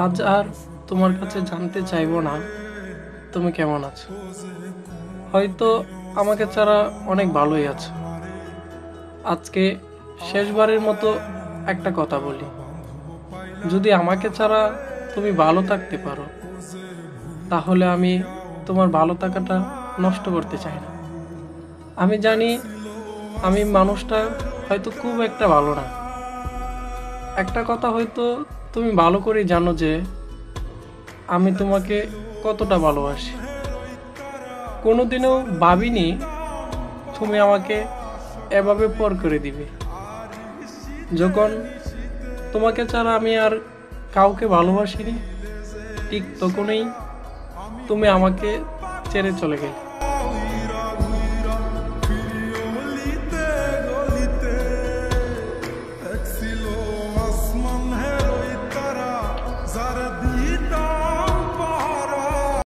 আজ আর তোমার কাছে জানতে চাইবো না তুমি কেমন আছো। হয়তো আমাকে ছাড়া অনেক ভালোই আছো। আজকে শেষবারের মতো একটা কথা বলি, যদি আমাকে ছাড়া তুমি ভালো থাকতে পারো তাহলে আমি তোমার ভালো থাকাটা নষ্ট করতে চাই না। আমি জানি আমি মানুষটা হয়তো খুব একটা ভালো না। একটা কথা হয়তো তুমি ভালো করেই জানো যে আমি তোমাকে কতটা ভালোবাসি। কোনোদিনও ভাবিনি তুমি আমাকে এভাবে পর করে দিবে। যখন তোমাকে ছাড়া আমি আর কাউকে ভালোবাসিনি, ঠিক তখনই তুমি আমাকে ছেড়ে চলে গেলে। Exilo asman heroy tara zar dita